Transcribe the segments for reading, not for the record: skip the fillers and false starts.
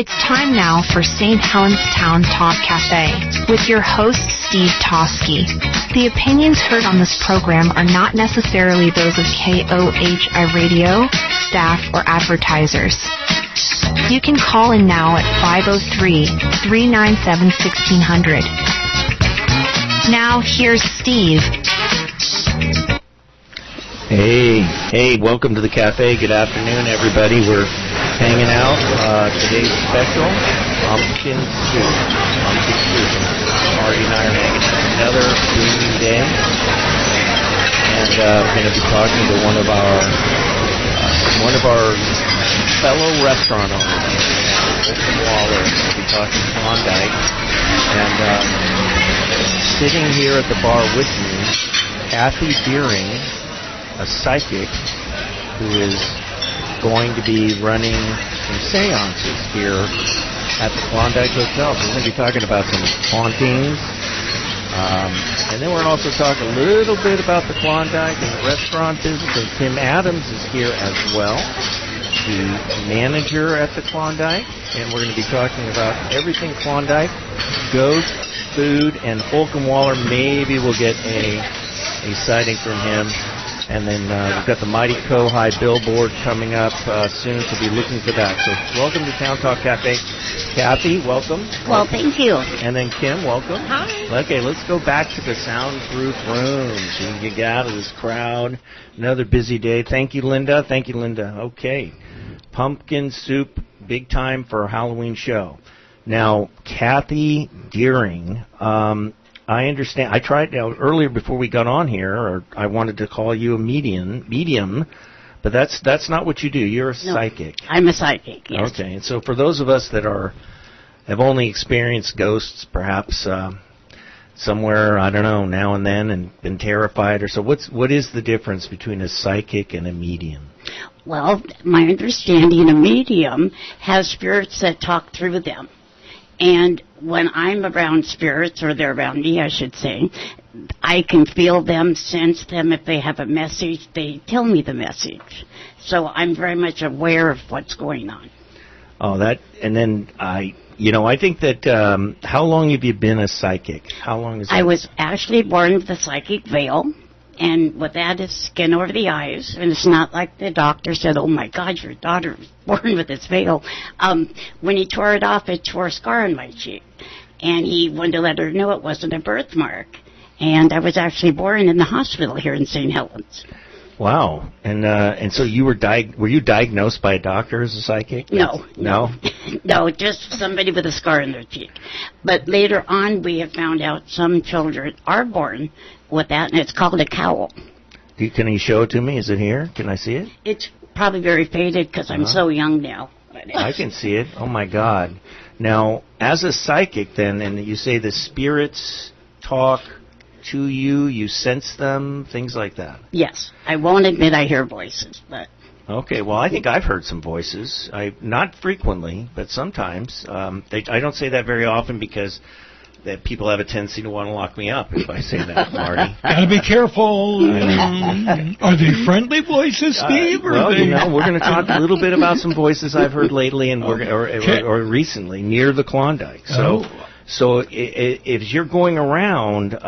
It's time now for St. Helens Town Talk Cafe with your host, Steve Toski. The opinions heard on this program are not necessarily those of KOHI Radio, staff, or advertisers. You can call in now at 503-397-1600. Now, here's Steve. Hey, welcome to the cafe. Good afternoon, everybody. We're hanging out. Today's special, pumpkin soup. Marty and I are hanging out. Another gloomy day. And we're going to be talking to one of our fellow restaurant owners, Wilson Waller. We'll be talking Klondike. And sitting here at the bar with me, Kathy Deering, a psychic who is going to be running some seances here at the Klondike Hotel. So we're going to be talking about some hauntings. And then we're also talking a little bit about the Klondike and the restaurant business. And Tim Adams is here as well, the manager at the Klondike. And we're going to be talking about everything Klondike, ghosts, food, and Holcomb Waller. Maybe we'll get a sighting from him. And then we've got the Mighty Kohai billboard coming up soon, so be looking for that. So welcome to Town Talk Cafe. Kathy, welcome. Well, thank you. And then Kim, welcome. Hi. Okay, let's go back to the soundproof room so you can get out of this crowd. Another busy day. Thank you, Linda. Okay. Pumpkin soup, big time for a Halloween show. Now, Kathy Deering, I understand. I tried earlier before we got on here, or I wanted to call you a medium, but that's not what you do. You're a psychic. I'm a psychic, yes. Okay, and so for those of us that have only experienced ghosts, perhaps somewhere, I don't know, now and then, and been terrified, or so. What is the difference between a psychic and a medium? Well, my understanding, a medium has spirits that talk through them. And when I'm around spirits, or they're around me, I should say, I can feel them, sense them. If they have a message, they tell me the message. So I'm very much aware of what's going on. Oh, and then I think that, how long have you been a psychic? How long is that? I was actually born with a psychic veil. And with that is skin over the eyes. And it's not like the doctor said, oh, my God, your daughter was born with this veil. When he tore it off, it tore a scar on my cheek. And he wanted to let her know it wasn't a birthmark. And I was actually born in the hospital here in St. Helens. Wow. And so you were you diagnosed by a doctor as a psychic? No. No? No, just somebody with a scar on their cheek. But later on, we have found out some children are born with that, and it's called a cowl. Can you show it to me? Is it here? Can I see it? It's probably very faded because I'm so young now. I can see it. Oh, my God. Now, as a psychic, then, and you say the spirits talk to you, you sense them, things like that? Yes. I won't admit I hear voices, but... Okay, well, I think I've heard some voices. Not frequently, but sometimes. I don't say that very often because that people have a tendency to want to lock me up if I say that, Marty. Gotta be careful. Are they friendly voices, Steve? We're going to talk a little bit about some voices I've heard lately and or recently near the Klondike. So if you're going around,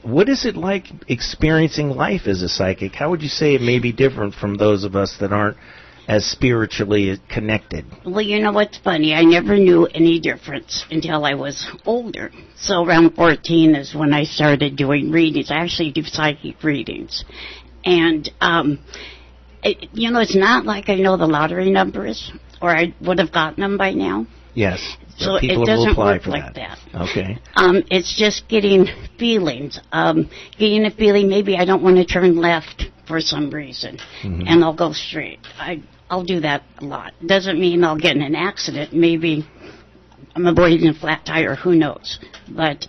what is it like experiencing life as a psychic? How would you say it may be different from those of us that aren't as spiritually connected? Well, you know what's funny? I never knew any difference until I was older. So around 14 is when I started doing readings. I actually do psychic readings. And, it's not like I know the lottery numbers, or I would have gotten them by now. Yes. So it doesn't work like that. Okay. It's just getting feelings. Getting a feeling maybe I don't want to turn left for some reason, and I'll go straight. I'll do that a lot. Doesn't mean I'll get in an accident. Maybe I'm avoiding a flat tire. Who knows? But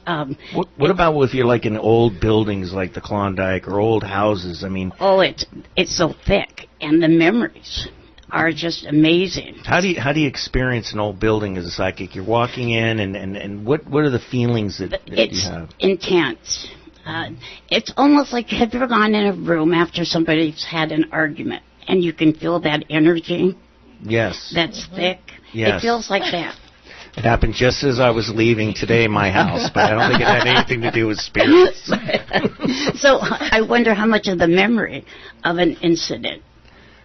what about if you're like in old buildings like the Klondike or old houses? I mean, it's so thick, and the memories are just amazing. How do you experience an old building as a psychic? You're walking in, and what are the feelings that you have? It's intense. It's almost like, have you ever gone in a room after somebody's had an argument, and you can feel that energy? Yes. That's thick. Yes. It feels like that. It happened just as I was leaving today my house, but I don't think it had anything to do with spirits. So I wonder how much of the memory of an incident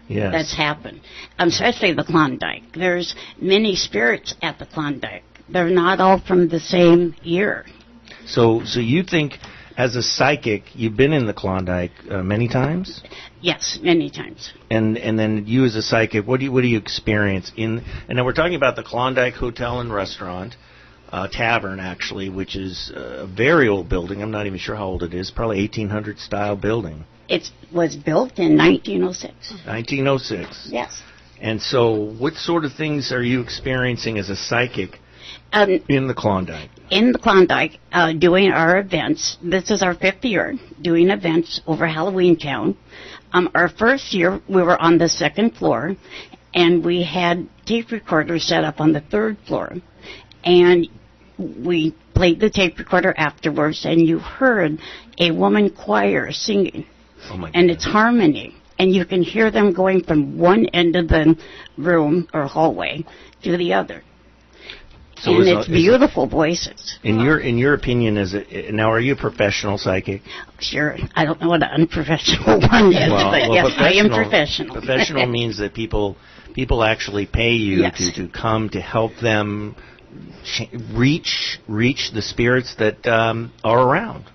Yes. that's happened, especially the Klondike. There's many spirits at the Klondike. They're not all from the same year. So you think, as a psychic, you've been in the Klondike many times? Yes, many times. And then you as a psychic, what do you experience in? And then we're talking about the Klondike Hotel and Restaurant, tavern actually, which is a very old building. I'm not even sure how old it is. Probably 1800 style building. It was built in 1906. 1906. Yes. And so, what sort of things are you experiencing as a psychic in the Klondike? In the Klondike, doing our events. This is our 5th year doing events over Halloween Town. Our first year, we were on the 2nd floor, and we had tape recorders set up on the 3rd floor. And we played the tape recorder afterwards, and you heard a woman choir singing. Oh my And God. it's harmony. And you can hear them going from one end of the room or hallway to the other. So and is it's beautiful voices. In your opinion, now are you a professional psychic? Sure, I don't know what an unprofessional one is, but yes, I am professional. Professional means that people actually pay you Yes. to come to help them reach the spirits that are around.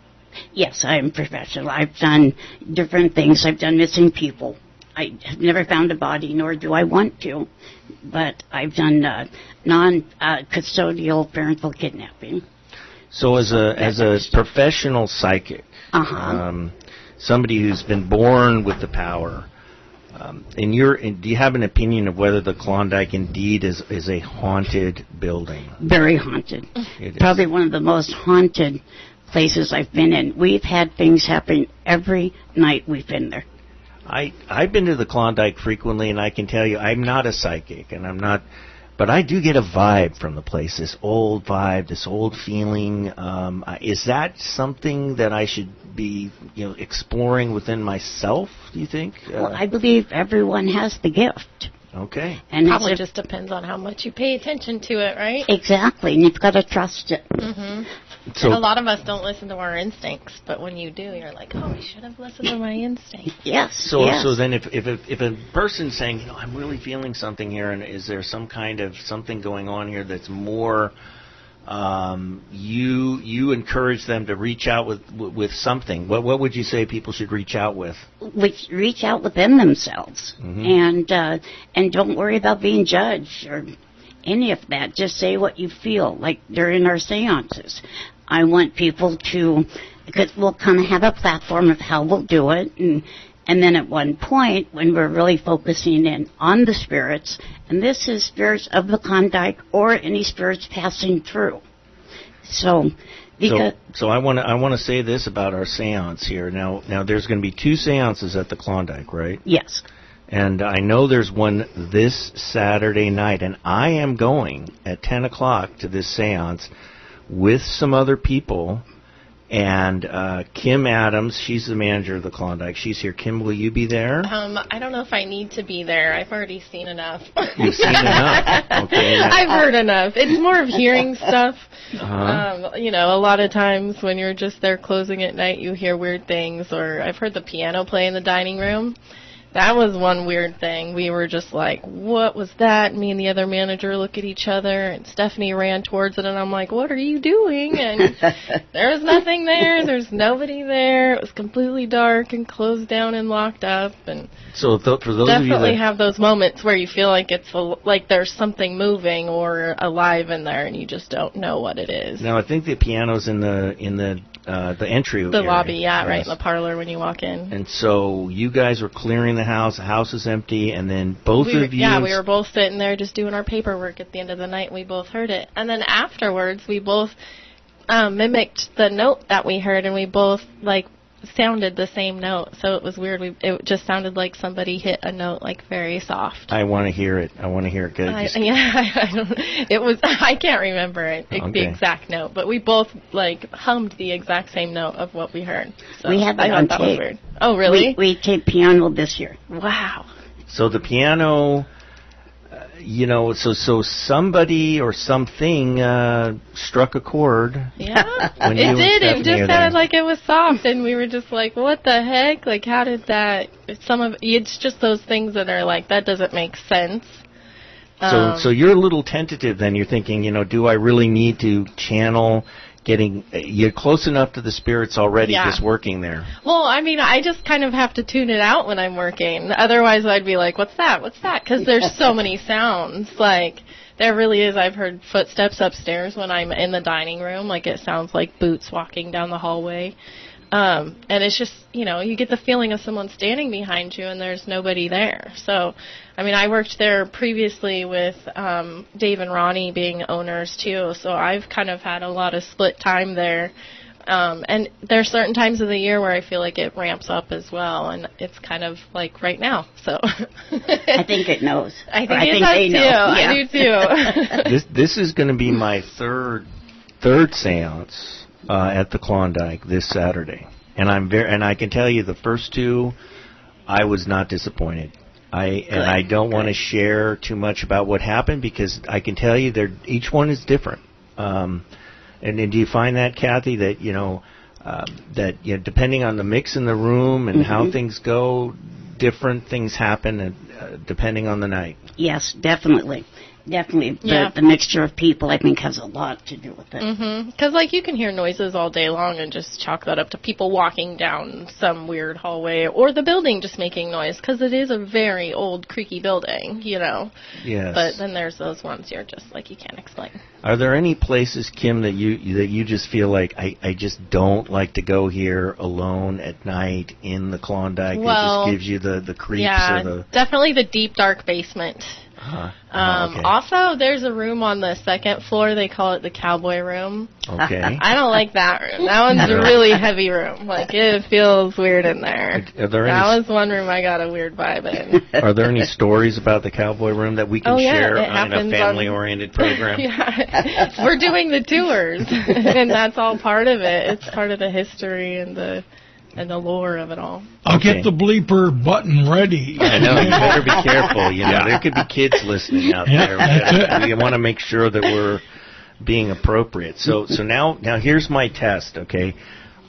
Yes, I am professional. I've done different things. I've done missing people. I have never found a body, nor do I want to. But I've done non-custodial parental kidnapping. So as a professional psychic, somebody who's been born with the power, do you have an opinion of whether the Klondike indeed is a haunted building? Very haunted. It is. Probably one of the most haunted places I've been in. We've had things happen every night we've been there. I've been to the Klondike frequently, and I can tell you I'm not a psychic, and I'm not, but I do get a vibe from the place, this old vibe, this old feeling. Is that something that I should be, exploring within myself, do you think? Well, I believe everyone has the gift. Okay. And Probably it's just depends on how much you pay attention to it, right? exactly, and you've got to trust it. Mm-hmm. So And a lot of us don't listen to our instincts, but when you do, you're like, oh, I should have listened to my instinct. Yes. So yes. so then if a person's saying, I'm really feeling something here, and is there some kind of something going on here that's more, you encourage them to reach out with something. What would you say people should reach out with? reach out within themselves, Mhm. and don't worry about being judged or any of that. Just say what you feel. Like during our seances, I want people to, because we'll kind of have a platform of how we'll do it, and then at one point when we're really focusing in on the spirits, and this is spirits of the Klondike or any spirits passing through. So, because So I want to say this about our seance here. Now there's going to be 2 seances at the Klondike, right? yes. And I know there's one this Saturday night, and I am going at 10 o'clock to this seance with some other people. And Kim Adams, she's the manager of the Klondike. She's here. Kim, will you be there? I don't know if I need to be there. I've already seen enough. You've seen enough. Okay. I've heard enough. It's more of hearing stuff. Uh-huh. A lot of times when you're just there closing at night, you hear weird things. Or I've heard the piano play in the dining room. That was one weird thing. We were just like, what was that? Me and the other manager look at each other, and Stephanie ran towards it, and I'm like, what are you doing? And there was nothing there. There's nobody there. It was completely dark and closed down and locked up. And So for those of you definitely that have those moments where you feel like it's like there's something moving or alive in there, and you just don't know what it is. now, I think the piano's in the entry. The area. lobby, yeah, right Yes. in the parlor when you walk in. And so you guys were clearing the house is empty, and then both of you... Yeah, we were both sitting there just doing our paperwork at the end of the night, and we both heard it. And then afterwards, we both mimicked the note that we heard, and we both, sounded the same note. So it was weird. It just sounded like somebody hit a note, very soft. I want to hear it. I don't. It was. I can't remember it, the Okay. exact note, but we both hummed the exact same note of what we heard. So We have that I on thought that was tape. weird. Oh, really? We taped piano this year. Wow. So the piano, so somebody or something struck a chord. Yeah, When it you and did. It Stephanie just are sounded there. like it was soft, and we were just like, "What the heck? Like, how did that?" It's just those things that are like, that doesn't make sense. So you're a little tentative then. You're thinking, do I really need to channel you're close enough to the spirits already just working there? Well, I mean, I just kind of have to tune it out when I'm working. Otherwise, I'd be like, what's that? What's that? Because there's so many sounds. Like, there really is. I've heard footsteps upstairs when I'm in the dining room. Like, it sounds like boots walking down the hallway. And it's just, you get the feeling of someone standing behind you and there's nobody there. So, I mean, I worked there previously with Dave and Ronnie being owners too. So I've kind of had a lot of split time there. And there's certain times of the year where I feel like it ramps up as well. And it's kind of like right now. So I think it knows. I think I it think does they too. know. Yeah. I do too. This is going to be my third seance at the Klondike this Saturday, and I can tell you the first two, I was not disappointed. I don't want to share too much about what happened because I can tell you each one is different. And do you find that, Kathy, that that depending on the mix in the room and how things go, different things happen depending on the night? Yes, definitely. Definitely. Yeah. The mixture of people, I think, has a lot to do with it. Because, you can hear noises all day long and just chalk that up to people walking down some weird hallway or the building just making noise because it is a very old, creaky building, Yes. But then there's those ones you're just like, you can't explain. Are there any places, Kim, that you just feel like I just don't like to go here alone at night in the Klondike? It just gives you the creeps or the... definitely the deep, dark basement. Okay. Also, there's a room on the second floor. They call it the cowboy room. Okay. I don't like that room. That one's a really heavy room. Like, it feels weird in there. That was one room I got a weird vibe in. Are there any stories about the cowboy room that we can share it on a family-oriented program? Yeah. We're doing the tours, and that's all part of it. It's part of the history and the lore of it all. I'll get the bleeper button ready. I know, you better be careful. There could be kids listening out there. We want to make sure that we're being appropriate. So now here's my test, okay?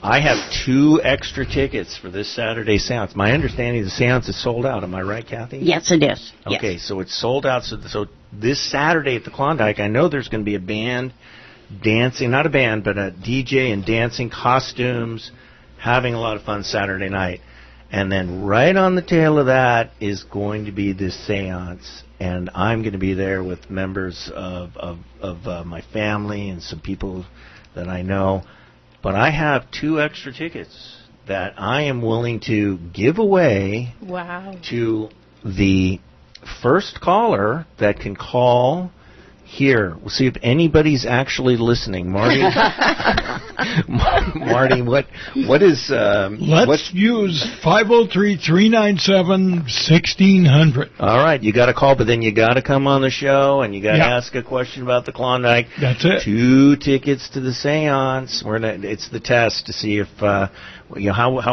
I have 2 extra tickets for this Saturday seance. My understanding the seance is sold out. Am I right, Kathy? Yes, it is. Okay, yes. So it's sold out. So this Saturday at the Klondike, I know there's going to be a band dancing, not a band, but a DJ and dancing, costumes, having a lot of fun Saturday night. And then right on the tail of that is going to be this seance. And I'm going to be there with members of my family and some people that I know. But I have 2 extra tickets that I am willing to give away to the first caller that can call here. We'll see if anybody's actually listening. Marty, Marty, what is... Let's use 503-397-1600. All right, you got to call, but then you got to come on the show, and you got to ask a question about the Klondike. That's it. 2 tickets to the seance. It's the test to see if how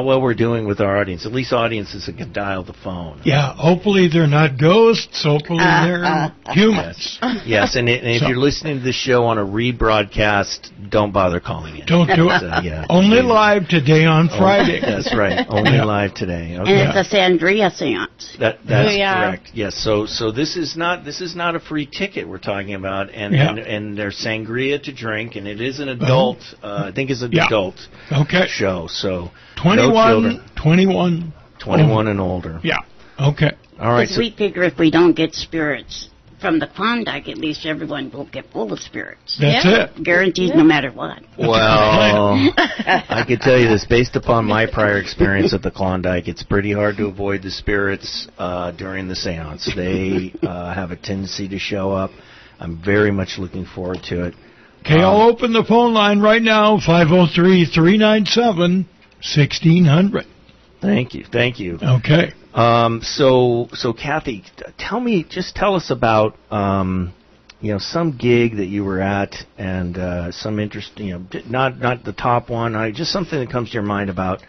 well we're doing with our audience. At least audiences that can dial the phone. Yeah, hopefully they're not ghosts. Hopefully they're humans. Yes, and if you're listening to this show on a rebroadcast, don't bother calling in. Don't do it. Only live today on Friday. That's right. Only live today. Okay. And it's a Sangria seance. That's correct. Yes. So this is not a free ticket we're talking about, and there's sangria to drink, and it is an adult. I think it's an adult show. So 21 and older. Yeah. Okay. All right. Because we figure if we don't get spirits from the Klondike, at least everyone will get full of spirits. That's it. Guaranteed no matter what. Well, I can tell you this, based upon my prior experience at the Klondike, it's pretty hard to avoid the spirits during the seance. They have a tendency to show up. I'm very much looking forward to it. Okay, I'll open the phone line right now, 503-397-1600. Thank you. Okay. So Kathy, tell us about, some gig that you were at and some interest, not the top one, just something that comes to your mind about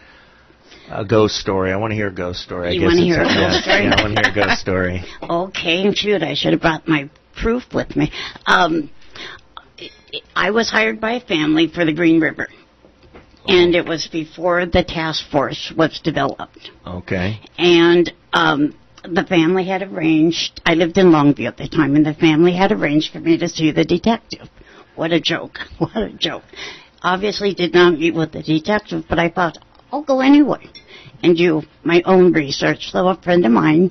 A ghost story. I want to hear a ghost story. You want to hear a ghost story? Yeah, I want to hear a ghost story. Okay, shoot, I should have brought my proof with me. I was hired by a family for the Green River, and it was before the task force was developed. Okay. And the family had arranged, I lived in Longview at the time, and the family had arranged for me to see the detective. What a joke. What a joke. Obviously did not meet with the detective, but I thought, I'll go anyway and do my own research. So a friend of mine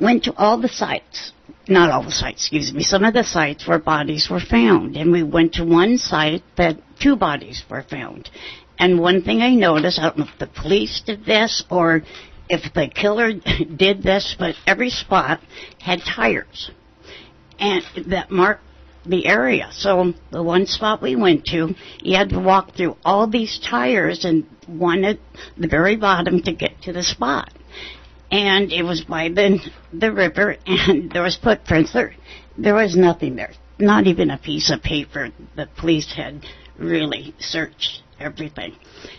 went to all the sites, not all the sites, excuse me, some of the sites where bodies were found. And we went to one site that 2 bodies were found. And one thing I noticed, I don't know if the police did this or if the killer did this, but every spot had tires and that marked the area. So the one spot we went to, you had to walk through all these tires and one at the very bottom to get to the spot. And it was by the river, and there was footprints. There was nothing there, not even a piece of paper. The police had really searched everything.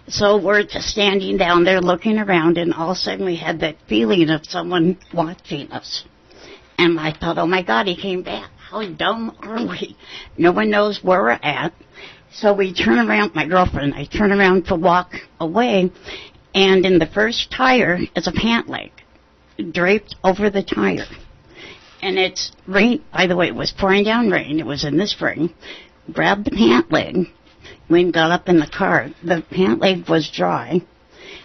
So we're just standing down there looking around, and all of a sudden we had that feeling of someone watching us. And I thought, oh my God, he came back. How dumb are we? No one knows where we're at. So we turn around, my girlfriend and I turn around to walk away, and in the first tire is a pant leg draped over the tire. And it's rain, by the way, it was pouring down rain. It was in the spring. Grabbed the pant leg. We got up in the car. The pant leg was dry,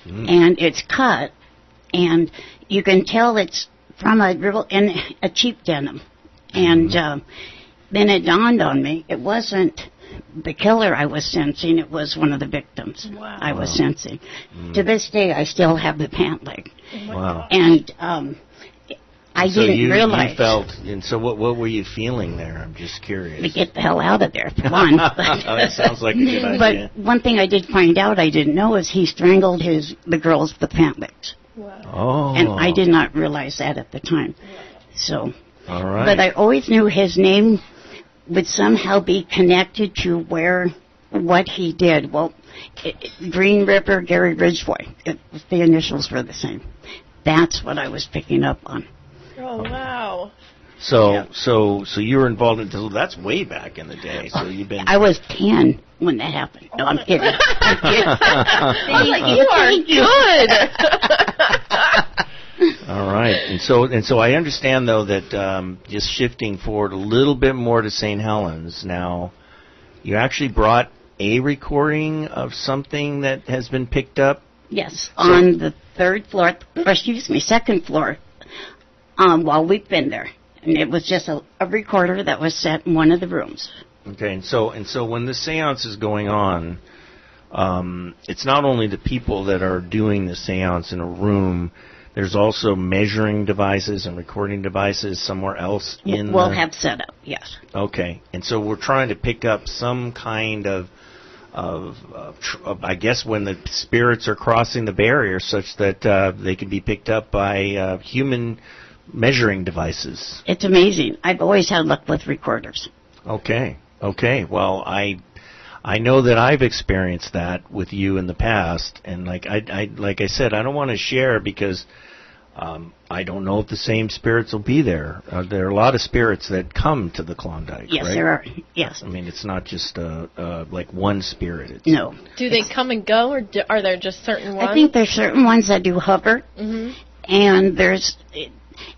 and it's cut, and you can tell it's from a cheap denim. And then it dawned on me, it wasn't the killer I was sensing, it was one of the victims I was sensing. To this day, I still have the pant leg. Wow. And I didn't realize. You felt, and so what were you feeling there? I'm just curious. To get the hell out of there, for one. That sounds like a good idea. But one thing I did find out I didn't know is he strangled the girls with pant legs. Wow. Oh. And I did not realize that at the time. So. All right. But I always knew his name would somehow be connected to what he did. Well, Green River, Gary Ridgway, the initials were the same. That's what I was picking up on. Oh, wow. So you were involved in, that's way back in the day. So you've been. I was 10 when that happened. No, I'm kidding. You are good. All right, and so I understand though that just shifting forward a little bit more to St. Helens. Now, you actually brought a recording of something that has been picked up. Yes, on the second floor. While we've been there, and it was just a recorder that was set in one of the rooms. Okay, and so when the seance is going on, it's not only the people that are doing the seance in a room. There's also measuring devices and recording devices somewhere else in. We'll have set up, yes. Okay, and so we're trying to pick up some kind of I guess when the spirits are crossing the barrier, such that they can be picked up by human measuring devices. It's amazing. I've always had luck with recorders. Okay. Well, I know that I've experienced that with you in the past, and like I said, I don't want to share because I don't know if the same spirits will be there. There are a lot of spirits that come to the Klondike, yes, right? There are. Yes. I mean, it's not just like one spirit. No. Do they come and go, or are there just certain ones? I think there's certain ones that do hover, and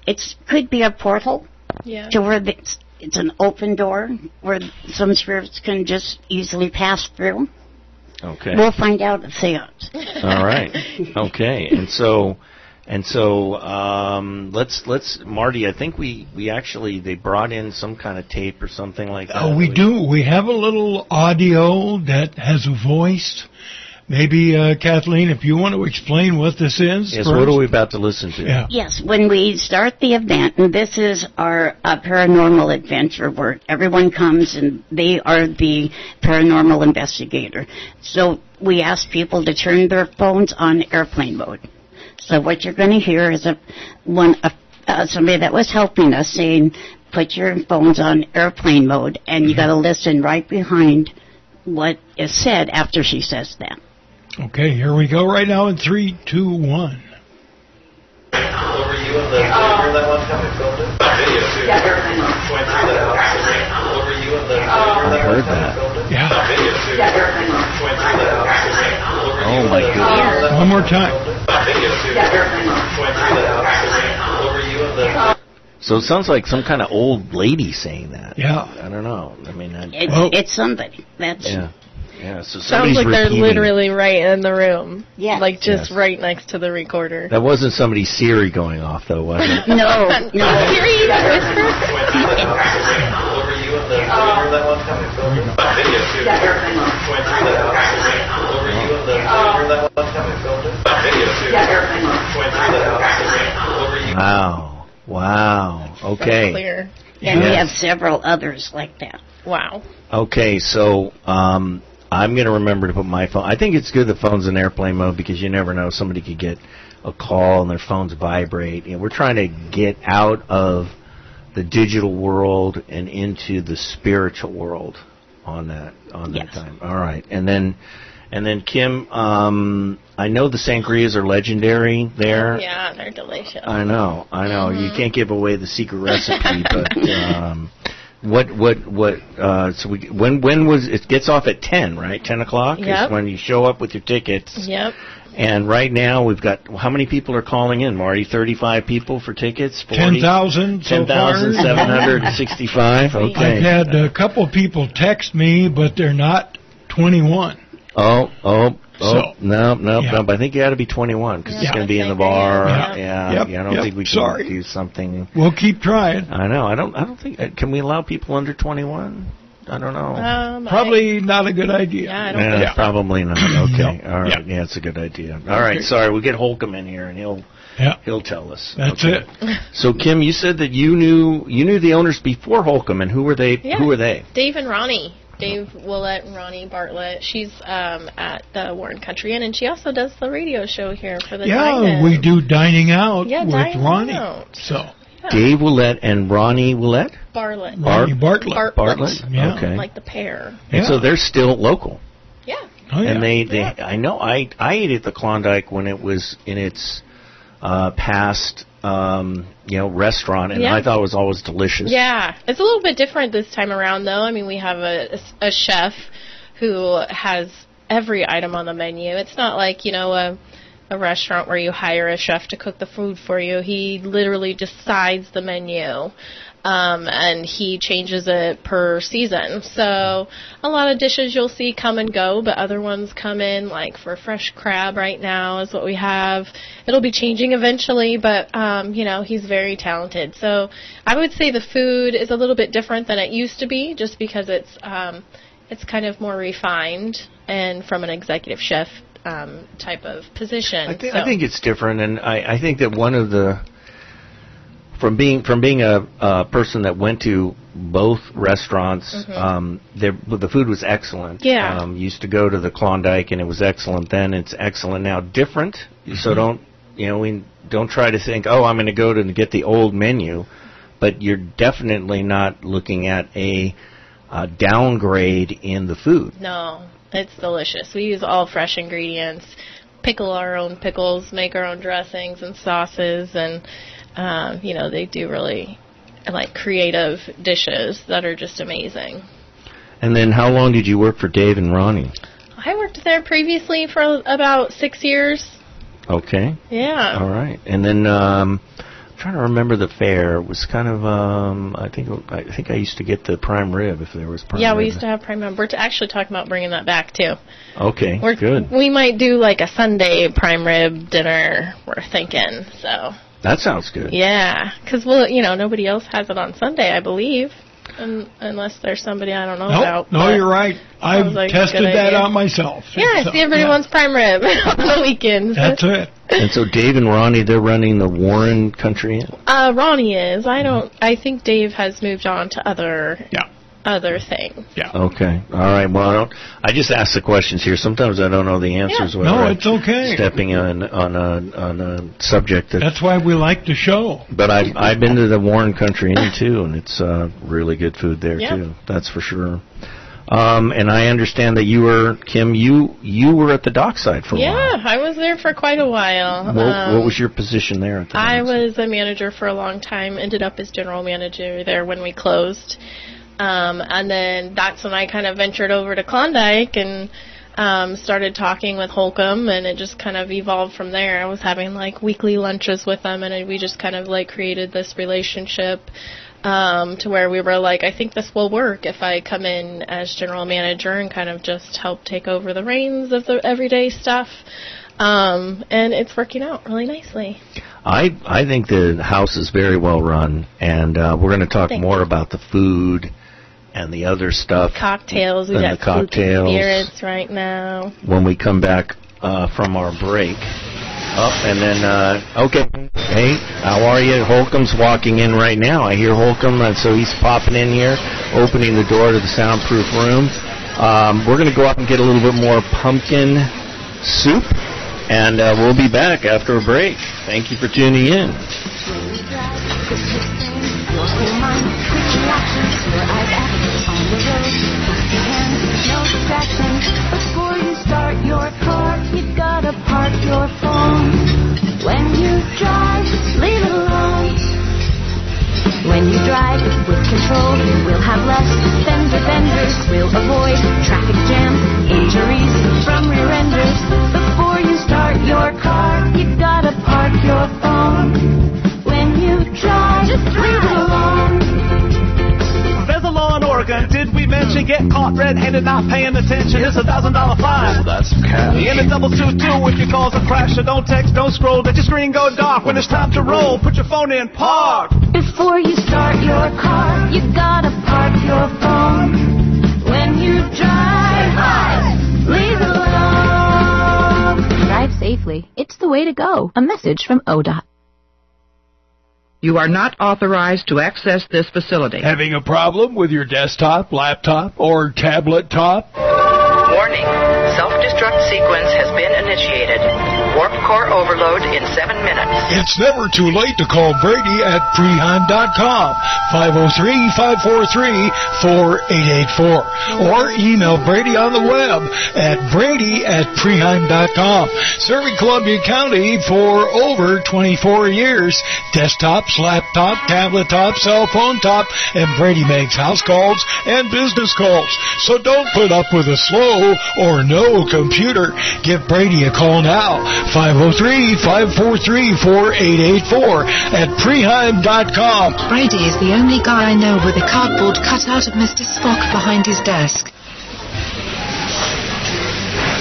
it could be a portal to where it's an open door where some spirits can just easily pass through. Okay. We'll find out at seance. All right. Okay. And so let's Marty, I think we actually they brought in some kind of tape or something like that. Oh, we do. We have a little audio that has a voice. Maybe, Kathleen, if you want to explain what this is. Yes, first. what are we about to listen to? Yeah. Yes, when we start the event, and this is our paranormal adventure where everyone comes and they are the paranormal investigator. So we ask people to turn their phones on airplane mode. So what you're going to hear is somebody that was helping us saying, put your phones on airplane mode, and you got to listen right behind what is said after she says that. Okay, here we go right now in 3, 2, 1. Were you in the room that one time we filmed it? Video too. Yeah, everything went through the house. Were you in the room that one time we filmed it? Yeah. Video too. Yeah, everything went through the house. Oh my goodness. One more time. Video too. Yeah, everything went through the house. Were you in the... So it sounds like some kind of old lady saying that. Yeah. I don't know. I mean, It's somebody. That's yeah. Yeah, so Sounds somebody's like they're repeating. literally right in the room. Yeah. Like just Yes. right next to the recorder. That wasn't somebody's Siri going off, though, was it? no. Siri, whisper. Were you in the room that one time we filmed it? Video too. Yeah, everything went through the house. Were you in the room that one time we filmed it? Video too. Yeah, everything went through the house. Were you... Wow. Okay. Clear. And we Yes. have several others like that. Wow. Okay, so I'm going to remember to put my phone. I think it's good the phone's in airplane mode because you never know. Somebody could get a call and their phones vibrate. And we're trying to get out of the digital world and into the spiritual world on that Yes. time. All right. And then Kim, I know the sangrias are legendary there. Yeah, they're delicious. I know. Mm-hmm. You can't give away the secret recipe, but so when was it? Gets off at 10, right? 10 o'clock Yep. is when you show up with your tickets. Yep. And right now we've got, how many people are calling in, Marty? 35 people for tickets? 10,000 so far. 10,765? Okay. I've had a couple people text me, but they're not 21. Oh, So- no. Yeah. But I think you got to be 21 because it's Yeah. going to be in the Sangria, bar. yeah. Yep. I don't Yep. think we can Sorry. do something. We'll keep trying. I know. I don't think. Can we allow people under 21? I don't know. Probably not a good idea. Yeah, I don't think Probably not. Okay. No. All right. Yeah. Yeah, it's a good idea. All right. Sorry, we'll get Holcomb in here and Yeah. he'll tell us. That's Okay. it. So Kim, you said that you knew the owners before Holcomb, and who were they? Yeah. Who were they? Dave and Ronnie. Dave Willett and Ronnie Bartlett. She's at the Warren Country Inn, and she also does the radio show here for the Yeah, Dine-In. we do dining out Yeah, with dining Ronnie. out. So Dave Willett and Ronnie Willett. Bartlett. Ronnie Bartlett. Bartlett. Yeah. Okay. Like the pair. And Yeah. so they're still local. Yeah. Oh, yeah. And they I know I ate at the Klondike when it was in its past restaurant, and Yeah. I thought it was always delicious. Yeah. It's a little bit different this time around, though. I mean, we have a chef who has every item on the menu. It's not like, a restaurant where you hire a chef to cook the food for you. He literally decides the menu. And he changes it per season. So a lot of dishes you'll see come and go, but other ones come in, like for fresh crab right now is what we have. It'll be changing eventually, but, he's very talented. So I would say the food is a little bit different than it used to be, just because it's kind of more refined and from an executive chef type of position. I think it's different, and I think that one of the from being a person that went to both restaurants, the food was excellent. Yeah. Used to go to the Klondike, and it was excellent then. It's excellent now. Different. So we don't try to think, I'm going to go to get the old menu, but you're definitely not looking at a downgrade in the food. No, it's delicious. We use all fresh ingredients, pickle our own pickles, make our own dressings and sauces, and they do really creative dishes that are just amazing. And then how long did you work for Dave and Ronnie? I worked there previously for about 6 years. Okay. Yeah. All right. And then I'm trying to remember the fare. It was kind of I think I used to get the prime rib if there was prime rib. Yeah, we used to have prime rib. We're actually talking about bringing that back too. Okay. Good. We might do like a Sunday prime rib dinner, we're thinking. So that sounds good. yeah, because nobody else has it on Sunday, I believe, unless there's somebody I don't know about. No, but you're right. I've like a tested good that idea. out myself. Yeah, I So, see everybody wants prime rib on the weekends. That's it. And so Dave and Ronnie, they're running the Warren Country Inn? Ronnie is. I think Dave has moved on to other things. Yeah. Okay. All right. Well, I just ask the questions here. Sometimes I don't know the answers. Yeah. Whether No, I'm it's okay. Stepping on a subject That's why we like the show. But I've been to the Warren Country Inn too, and it's really good food there Yeah. too. That's for sure. And I understand that you were, Kim, you were at the dockside for a while. Yeah, I was there for quite a while. What was your position there at the I dockside? was a manager for a long time, ended up as general manager there when we closed. And then that's when I kind of ventured over to Klondike and started talking with Holcomb, and it just kind of evolved from there. I was having like weekly lunches with them, and we just kind of like created this relationship to where we were like, I think this will work if I come in as general manager and kind of just help take over the reins of the everyday stuff. And it's working out really nicely. I think the house is very well run, and we're going to talk more about the food and the other stuff. Cocktails. We got cocktails. Spirits right now. When we come back from our break. And then, okay. Hey, how are you? Holcomb's walking in right now. I hear Holcomb, so he's popping in here, opening the door to the soundproof room. We're going to go out and get a little bit more pumpkin soup, and we'll be back after a break. Thank you for tuning in. Before you start your car, you gotta park your phone. When you drive, leave it alone. When you drive with control, you will have less fender benders. We'll avoid traffic jams, injuries from rear enders. Before you start your car, you gotta park your phone. When you drive, just leave it alone. There's a law in Oregon. Did we mention get caught red-handed not paying attention? It's $1,000 fine. That's some cash. And a double suit too if your cause a crash. So don't text, don't scroll. Let your screen go dark. When it's time to roll, put your phone in park. Before you start your car, you gotta park your phone. When you drive, leave it alone. Drive safely. It's the way to go. A message from ODOT. You are not authorized to access this facility. Having a problem with your desktop, laptop, or tablet top? Warning. Self-destruct sequence has been initiated. Warp core overload in 7 minutes. It's never too late to call Brady at Preheim.com, 503-543-4884, or email Brady on the web at Brady@Preheim.com. Serving Columbia County for over 24 years. Desktops, laptop, tablet top, cell phone top, and Brady makes house calls and business calls. So don't put up with a slow or no computer. Give Brady a call now, 503-543-4884 at Preheim.com. Brady is the only guy I know with a cardboard cutout of Mr. Spock behind his desk.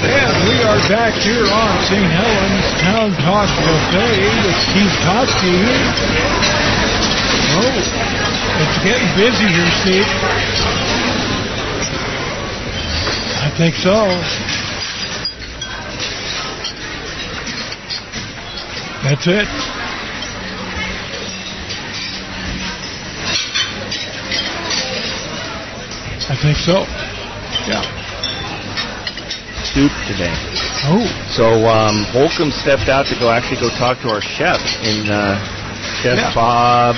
And we are back here on St. Helens Town Talk Cafe with Steve Toski. Oh, it's getting busy here, Steve. I think so. That's it. I think so. Yeah. Soup today. Oh. So Holcomb stepped out to go talk to our chef Chef Bob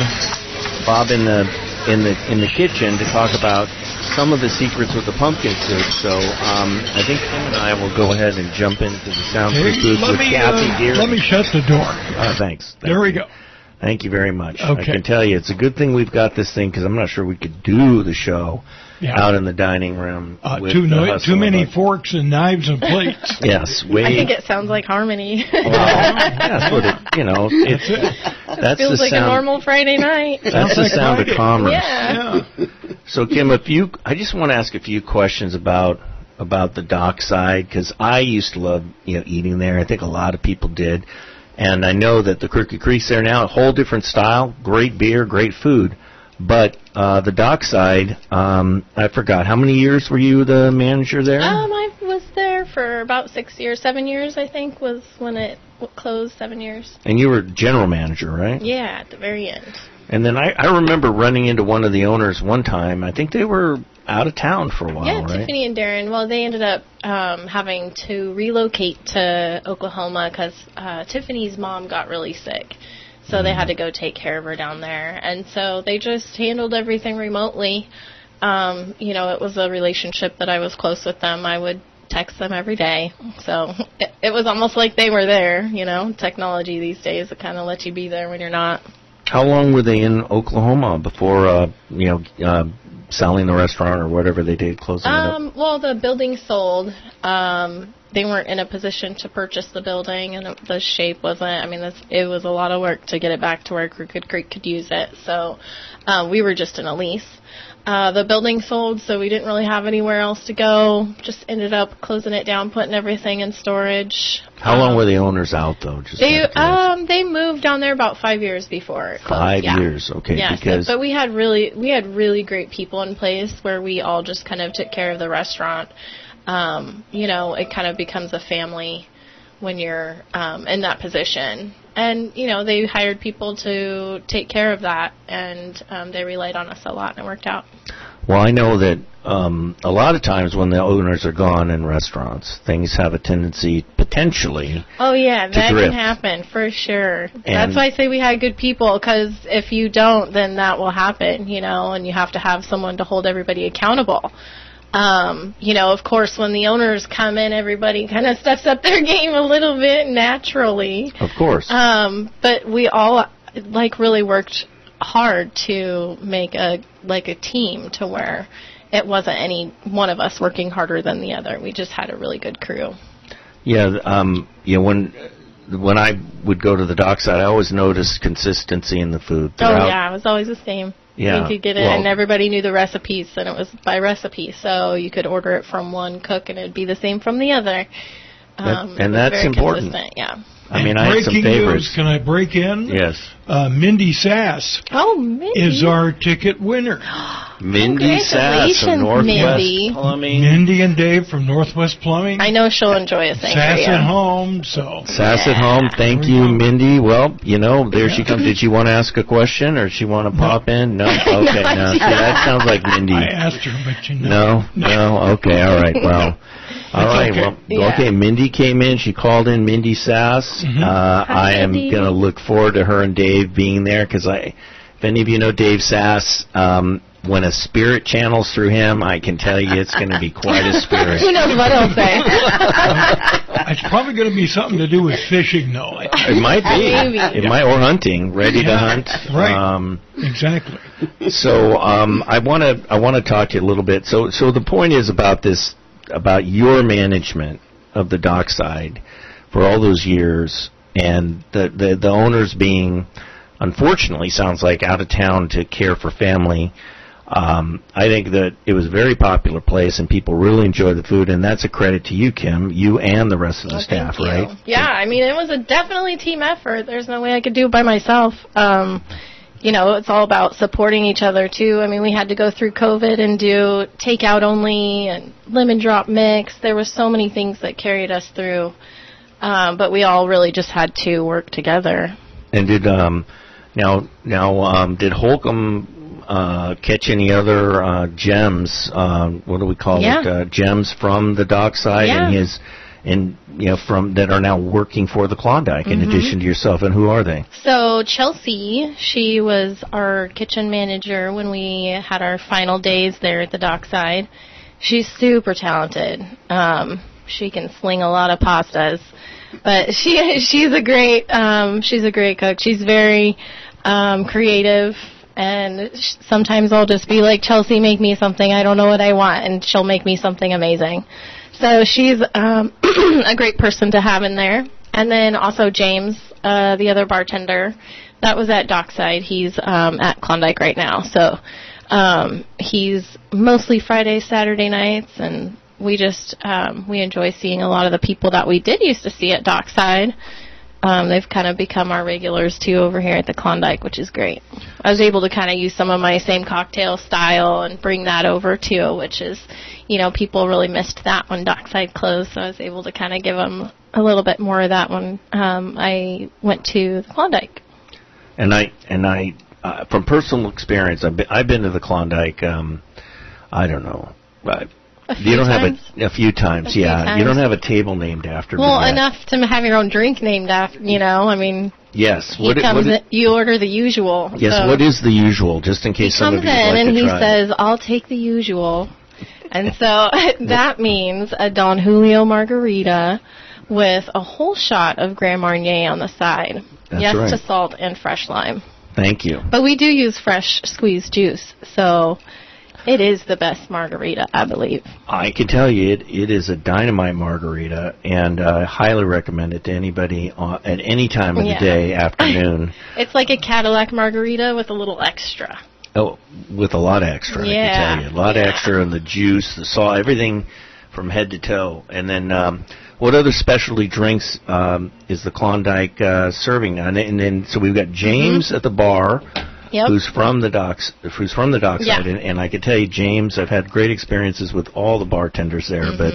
in the kitchen to talk about some of the secrets with the pumpkin soup. So I think Tim and I will go ahead and jump into the soundproof booth with Kathy Deering. Let me shut the door. Thanks. There we go. Thank you very much. Okay. I can tell you, it's a good thing we've got this thing because I'm not sure we could do the show out in the dining room. With too many forks and knives and plates. Yes. I think it sounds like harmony. Well, that's what it, That feels like a normal Friday night. That's the sound of commerce. Yeah. So, Kim, I just want to ask a few questions about the dockside because I used to love eating there. I think a lot of people did. And I know that the Crooked Creek's there now, a whole different style, great beer, great food. But the dockside, I forgot. How many years were you the manager there? I was there for about 7 years, I think, was when it closed, 7 years. And you were general manager, right? Yeah, at the very end. And then I remember running into one of the owners one time. I think they were out of town for a while, right? Yeah, Tiffany and Darren. Well, they ended up having to relocate to Oklahoma because Tiffany's mom got really sick. So they had to go take care of her down there. And so they just handled everything remotely. It was a relationship that I was close with them. I would text them every day. So it was almost like they were there, Technology these days, it kind of lets you be there when you're not. How long were they in Oklahoma before, selling the restaurant or whatever they did, closing it up? Well, the building sold. They weren't in a position to purchase the building, and the shape wasn't. It was a lot of work to get it back to where Crooked Creek could use it. So we were just in a lease. The building sold, so we didn't really have anywhere else to go. Just ended up closing it down, putting everything in storage. How long were the owners out, though? They moved down there about 5 years before it closed. 5 years, okay. Yeah, but we had really great people in place where we all just kind of took care of the restaurant. It kind of becomes a family when you're in that position. And, they hired people to take care of that, and they relied on us a lot, and it worked out. Well, I know that a lot of times when the owners are gone in restaurants, things have a tendency, potentially, oh, yeah, that drift. can happen, for sure. That's why I say we had good people, because if you don't, then that will happen, and you have to have someone to hold everybody accountable. Of course, when the owners come in, everybody kind of steps up their game a little bit naturally. Of course. But we all, really worked hard to make a team to where it wasn't any one of us working harder than the other. We just had a really good crew. Yeah, when I would go to the dockside, I always noticed consistency in the food throughout. Oh, yeah, it was always the same. Yeah. You could get it, and everybody knew the recipes, and it was by recipe, so you could order it from one cook, and it would be the same from the other. And that's important. Yeah. I had some favorites. News, can I break in? Yes. Mindy Sass is our ticket winner. Mindy Sass from Northwest Plumbing. Mindy and Dave from Northwest Plumbing. I know she'll enjoy a thing. Sass at home. Sass at home. Thank you, Mindy. Well, there she comes. Did she want to ask a question, or she want to pop in? No. Okay. No. See, that sounds like Mindy. I asked her, but No. Okay. All right. Well. All right. Okay. Well, okay. Mindy came in. She called in, Mindy Sass. Mm-hmm. I am going to look forward to her and Dave being there, because if any of you know Dave Sass, when a spirit channels through him, I can tell you it's going to be quite a spirit. Who knows what he'll say? It's probably going to be something to do with fishing, though. It might be. Maybe. It might, or hunting, ready to hunt. Right. Exactly. So I want to talk to you a little bit. So the point is about your management of the dockside for all those years, and the owners being, unfortunately, sounds like out of town to care for family. I think that it was a very popular place, and people really enjoyed the food, and that's a credit to you, Kim, you and the rest of the staff, right? Yeah, it was a definitely team effort. There's no way I could do it by myself. It's all about supporting each other, too. We had to go through COVID and do takeout only and lemon drop mix. There were so many things that carried us through, but we all really just had to work together. And did did Holcomb catch any other gems? What do we call it? Gems from the dockside and from that are now working for the Klondike in addition to yourself. And who are they? So Chelsea, she was our kitchen manager when we had our final days there at the dockside. She's super talented. She can sling a lot of pastas, but she's a great cook. She's very creative, and sometimes I'll just be like, Chelsea, make me something. I don't know what I want, and she'll make me something amazing. So she's a great person to have in there. And then also James, the other bartender, that was at Dockside. He's at Klondike right now. So he's mostly Friday, Saturday nights, and we just we enjoy seeing a lot of the people that we did used to see at Dockside. They've kind of become our regulars, too, over here at the Klondike, which is great. I was able to kind of use some of my same cocktail style and bring that over, too, which is, people really missed that when Dockside closed, so I was able to kind of give them a little bit more of that when I went to the Klondike. And I from personal experience, I've been to the Klondike, I don't know, You don't have a few times, A few times. You don't have a table named after me Well, yet. enough to have your own drink named after, I mean, Yes. you order the usual. Yes, so what is the usual, just in case some of comes you would in like and to he try says, I'll take the usual. And so that means a Don Julio margarita with a whole shot of Grand Marnier on the side. That's yes right. to salt and fresh lime. Thank you. But we do use fresh squeezed juice, so it is the best margarita, I believe. I can tell you it is a dynamite margarita, and I highly recommend it to anybody at any time of the day, afternoon. It's like a Cadillac margarita with a little extra. Oh, with a lot of extra, I can tell you. A lot of extra, and the juice, the salt, everything from head to toe. And then what other specialty drinks is the Klondike serving? And then so we've got James at the bar, who's from the docks, dockside, and I can tell you, James, I've had great experiences with all the bartenders there, but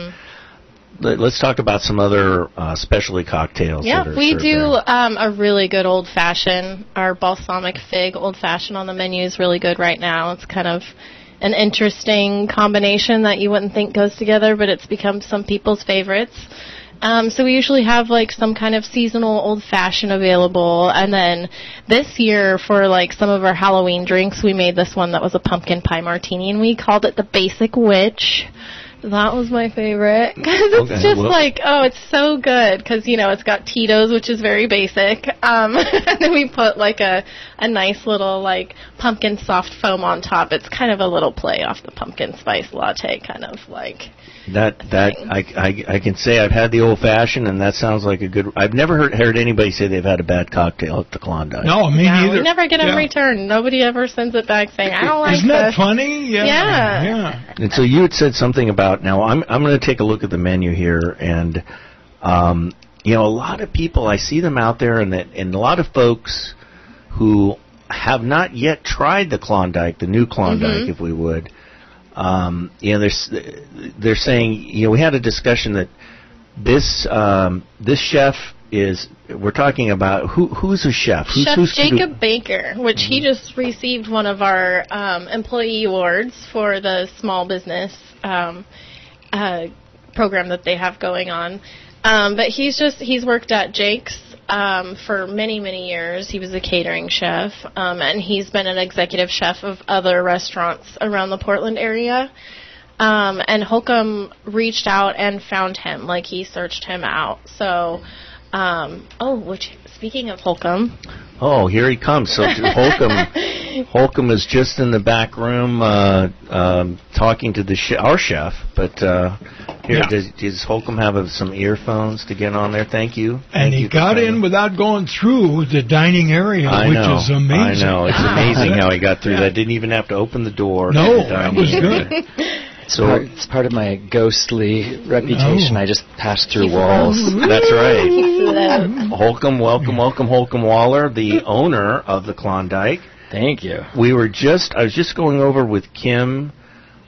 let's talk about some other specialty cocktails. Yeah, we do a really good old-fashioned. Our balsamic fig old-fashioned on the menu is really good right now. It's kind of an interesting combination that you wouldn't think goes together, but it's become some people's favorites. So we usually have like some kind of seasonal old-fashioned available, and then this year for like some of our Halloween drinks, we made this one that was a pumpkin pie martini, and we called it the Basic Witch. That was my favorite because it's it's so good because it's got Tito's, which is very basic, and then we put like a nice little like pumpkin soft foam on top. It's kind of a little play off the pumpkin spice latte, kind of like. I can say I've had the old fashioned, and that sounds like a good. I've never heard anybody say they've had a bad cocktail at the Klondike. No, me neither. We never get them returned. Nobody ever sends it back saying I don't like this. Isn't that funny? Yeah. And so you had said something about now. I'm going to take a look at the menu here, and a lot of people, I see them out there, and a lot of folks who have not yet tried the Klondike, the new Klondike, if we would. They're saying, we had a discussion that this chef is. We're talking about who's a chef? Chef Jacob Baker, which he just received one of our employee awards for the small business program that they have going on. But he's worked at Jake's for many, many years. He was a catering chef, and he's been an executive chef of other restaurants around the Portland area. And Holcomb reached out and found him, like he searched him out. So, speaking of Holcomb. Oh, here he comes. So Holcomb is just in the back room talking to our chef, but does Holcomb have some earphones to get on there? Thank you. And he got in without going through the dining area, which is amazing. I know. It's amazing how he got through that. Didn't even have to open the door. No, that was good. It's part of my ghostly reputation. I just pass through walls. That's right. Holcomb, welcome, Holcomb Waller, the owner of the Klondike. Thank you. I was just going over with Kim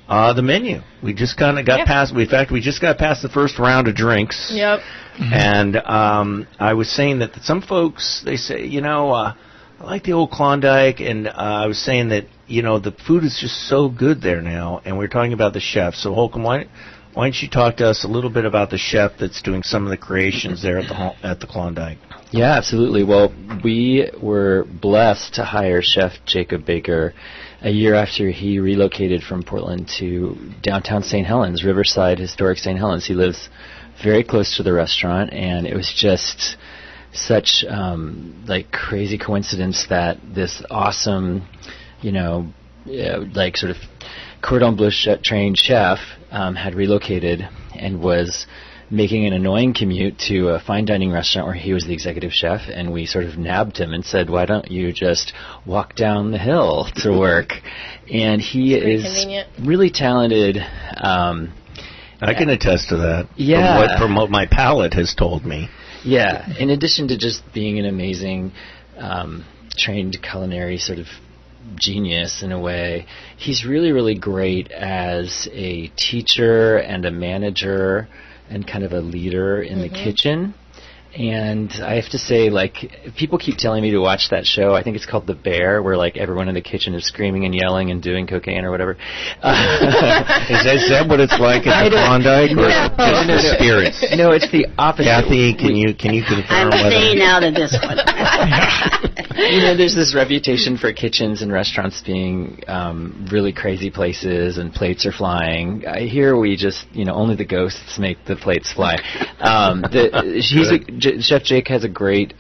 the menu. We just kind of got past. In fact, we just got past the first round of drinks. Yep. And I was saying that some folks, they say, I like the old Klondike, and I was saying that the food is just so good there now, and we're talking about the chef. So Holcomb, why don't you talk to us a little bit about the chef that's doing some of the creations there at the Klondike? Yeah, absolutely. Well, we were blessed to hire Chef Jacob Baker a year after he relocated from Portland to downtown St. Helens, Riverside, historic St. Helens. He lives very close to the restaurant, and it was just such crazy coincidence that this awesome, sort of cordon bleu trained chef had relocated and was making an annoying commute to a fine dining restaurant where he was the executive chef, and we sort of nabbed him and said, why don't you just walk down the hill to work? And he is really talented. I can attest to that. Yeah. From what my palate has told me. Yeah. In addition to just being an amazing trained culinary sort of genius in a way, he's really, really great as a teacher and a manager and kind of a leader in the kitchen. And I have to say, like, people keep telling me to watch that show. I think it's called The Bear, where, like, everyone in the kitchen is screaming and yelling and doing cocaine or whatever. Is that what it's like at the Klondike, or just the spirits? No, it's the opposite. Kathy, can you confirm I'm whether... staying out of this one. You know, there's this reputation for kitchens and restaurants being really crazy places, and plates are flying. Here we just, only the ghosts make the plates fly. Chef Jake has a great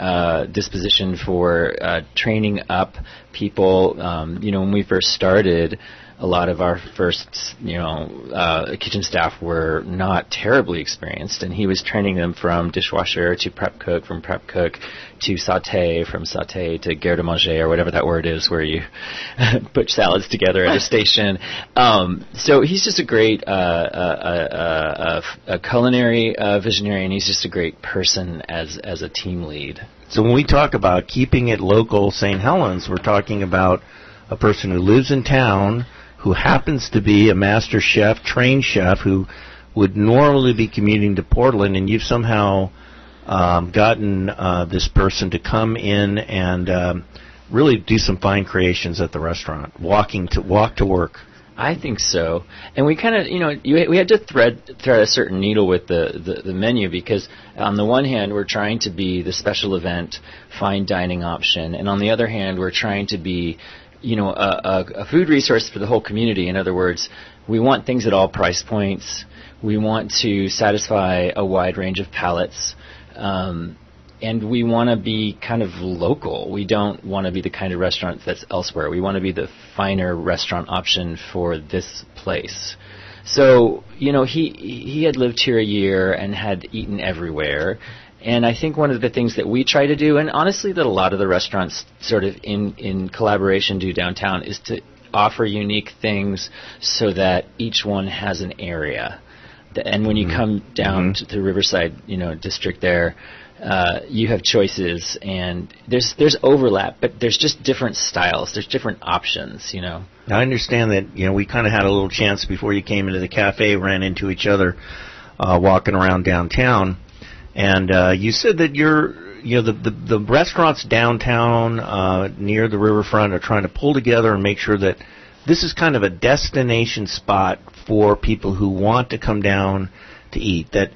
disposition for training up people. When we first started, a lot of our first, kitchen staff were not terribly experienced, and he was training them from dishwasher to prep cook, from prep cook to sauté, from sauté to garde-manger, or whatever that word is, where you put salads together at a station. So he's just a great a culinary visionary, and he's just a great person as a team lead. So when we talk about keeping it local St. Helens, we're talking about a person who lives in town, who happens to be a master chef, trained chef, who would normally be commuting to Portland, and you've somehow gotten this person to come in and really do some fine creations at the restaurant, walk to work. I think so. And we kind of, we had to thread a certain needle with the menu, because on the one hand, we're trying to be the special event, fine dining option, and on the other hand, we're trying to be a food resource for the whole community. In other words, we want things at all price points. We want to satisfy a wide range of palates. And we want to be kind of local. We don't want to be the kind of restaurant that's elsewhere. We want to be the finer restaurant option for this place. So, he had lived here a year and had eaten everywhere. And I think one of the things that we try to do, and honestly that a lot of the restaurants sort of in collaboration do downtown, is to offer unique things so that each one has an area. And when you come down to the Riverside, district there, you have choices, and there's overlap, but there's just different styles. There's different options, Now, I understand that, we kind of had a little chance before you came into the cafe, ran into each other walking around downtown. And you said that the restaurants downtown near the riverfront are trying to pull together and make sure that this is kind of a destination spot for people who want to come down to eat. That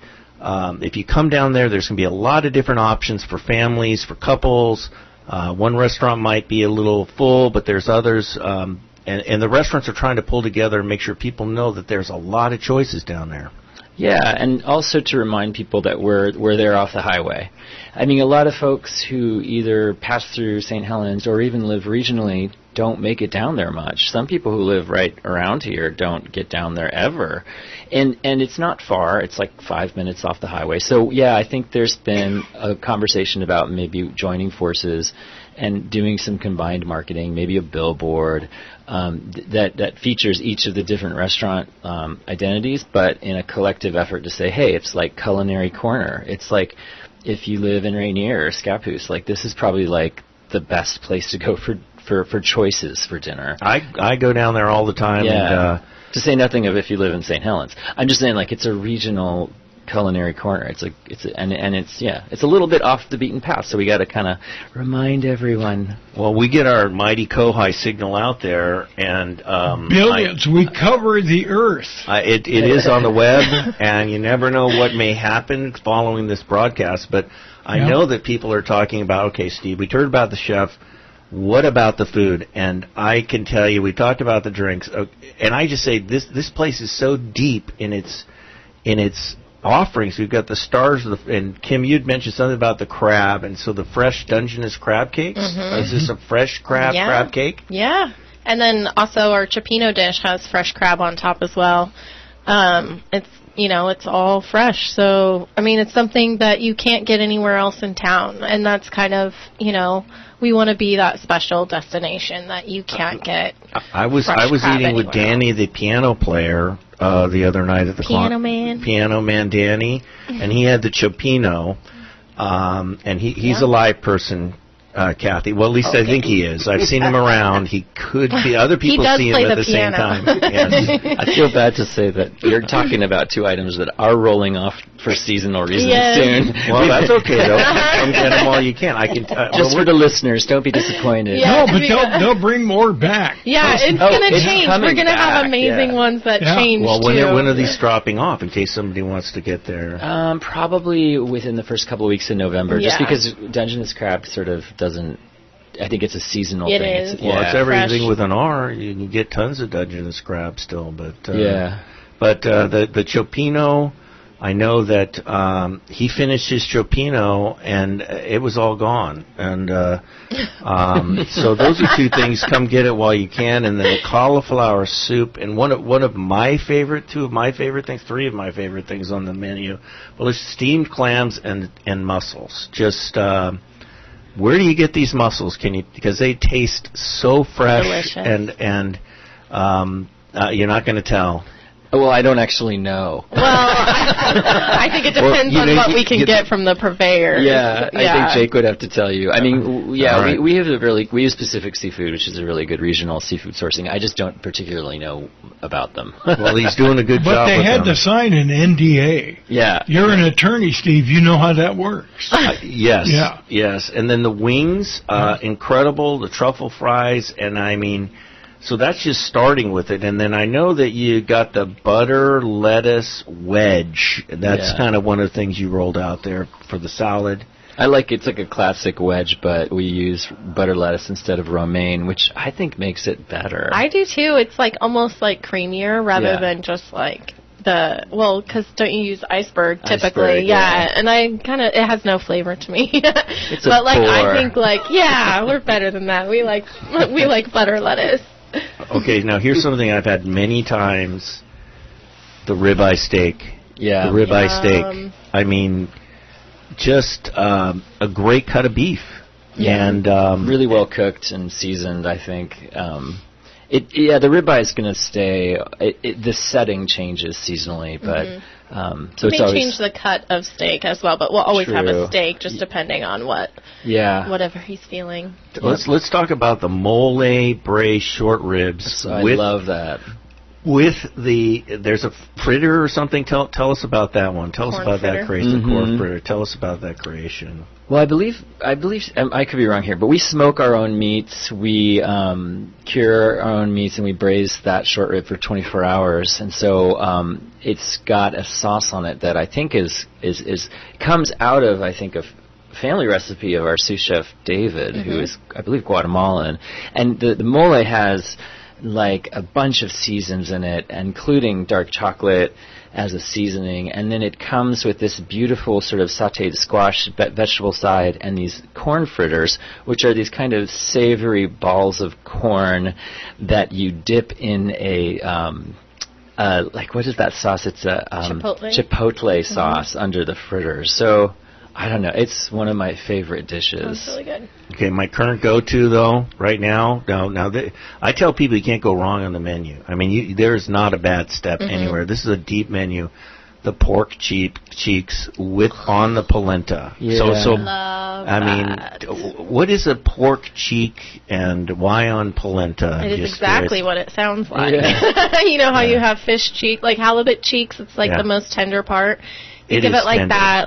if you come down there, there's going to be a lot of different options for families, for couples. One restaurant might be a little full, but there's others. And the restaurants are trying to pull together and make sure people know that there's a lot of choices down there. Yeah, and also to remind people that we're there off the highway. I mean, a lot of folks who either pass through St. Helens or even live regionally don't make it down there much. Some people who live right around here don't get down there ever. And it's not far. It's like 5 minutes off the highway. So, yeah, I think there's been a conversation about maybe joining forces and doing some combined marketing, maybe a billboard that features each of the different restaurant identities, but in a collective effort to say, hey, it's like Culinary Corner. It's like if you live in Rainier or Scappoose, like this is probably like the best place to go for choices for dinner. I go down there all the time. Yeah. And, to say nothing of if you live in St. Helens. I'm just saying, like, it's a regional Culinary Corner. It's a little bit off the beaten path, so we got to kind of remind everyone. Well, we get our mighty Kohai signal out there, and billions. We cover the earth. It is on the web, and you never know what may happen following this broadcast. But I know that people are talking about, okay, Steve, we heard about the chef. What about the food? And I can tell you, we talked about the drinks, and I just say this place is so deep in its offerings. We've got the stars, and Kim, you'd mentioned something about the crab, and so the fresh Dungeness crab cakes. Is this a fresh crab cake? Yeah, and then also our cioppino dish has fresh crab on top as well. It's all fresh. So I mean, it's something that you can't get anywhere else in town, and that's kind of we want to be that special destination that you can't get. I was eating with Danny, the piano player, the other night at the Piano Man Danny, and he had the cioppino, and he's a live person, Kathy. Well, at least I think he is. I've seen him around. He could be. Other people see him at the same time. Yes. I feel bad to say that you're talking about two items that are rolling off for seasonal reasons soon. Well, that's okay, though. Get them all you can. I can. Just for the listeners, don't be disappointed. No, but they'll bring more back. Yeah, it's going to change. We're going to have amazing ones that change, Well, too. when are these dropping off, in case somebody wants to get there? Probably within the first couple of weeks in November, just because Dungeness crab sort of doesn't. I think it's a seasonal thing. Is. It's everything with an R. You can get tons of Dungeness crab still, but But the Chopino, I know that he finished his Chopino and it was all gone. And so those are two things. Come get it while you can. And then the cauliflower soup. And three of my favorite things on the menu. Well, there's steamed clams and mussels. Just where do you get these mussels? Because they taste so fresh. Delicious. and you're not going to tell. Well, I don't actually know. Well, I think it depends on what we can get from the purveyor. Yeah, I think Jake would have to tell you. I mean, we have we use Pacific Seafood, which is a really good regional seafood sourcing. I just don't particularly know about them. Well, he's doing a good job. But they had to sign an NDA. Yeah. You're an attorney, Steve. You know how that works. Yes. Yeah. Yes. And then the wings, incredible. The truffle fries, and I mean. So that's just starting with it. And then I know that you got the butter lettuce wedge. That's kind of one of the things you rolled out there for the salad. I like it's like a classic wedge, but we use butter lettuce instead of romaine, which I think makes it better. I do too. It's like almost like creamier rather than just like because don't you use iceberg typically? Yeah, and it has no flavor to me. It's but I think we're better than that. We like butter lettuce. Okay, now here's something I've had many times: the ribeye steak. Yeah, the ribeye steak. I mean, just a great cut of beef. Yeah, and really well cooked and seasoned. I think. The ribeye is going to stay. The setting changes seasonally, but so it's always change the cut of steak as well. But we'll always have a steak, just depending on whatever he's feeling. Let's talk about the mole braised short ribs. I love that. With there's a fritter or something. Tell us about that one. Tell us about that creation. The corn fritter. Tell us about that creation. Well, I believe I could be wrong here, but we smoke our own meats, we cure our own meats, and we braise that short rib for 24 hours. And so it's got a sauce on it that I think is comes out of a family recipe of our sous chef David, who is I believe Guatemalan, and the mole has like a bunch of seasons in it, including dark chocolate as a seasoning, and then it comes with this beautiful sort of sautéed squash vegetable side and these corn fritters, which are these kind of savory balls of corn that you dip in a what is that sauce? It's a chipotle sauce under the fritters. So I don't know. It's one of my favorite dishes. That's really good. Okay, my current go-to though, right now. I tell people you can't go wrong on the menu. I mean, there's not a bad step anywhere. This is a deep menu. The pork cheeks on the polenta. Yeah. So love I mean, what is a pork cheek and why on polenta? It is exactly what it sounds like. Yeah. You know how you have fish cheek, like halibut cheeks. It's like the most tender part. Think of it like tender. That,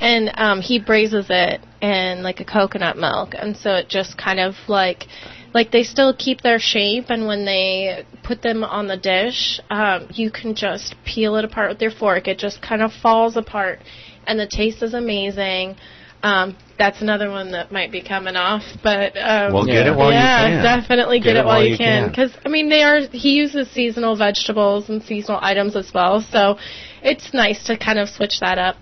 and he braises it in like a coconut milk, and so it just kind of like they still keep their shape, and when they put them on the dish, you can just peel it apart with your fork. It just kind of falls apart, and the taste is amazing. That's another one that might be coming off, but get it while you can. Definitely get it while you can, because I mean he uses seasonal vegetables and seasonal items as well, so it's nice to kind of switch that up.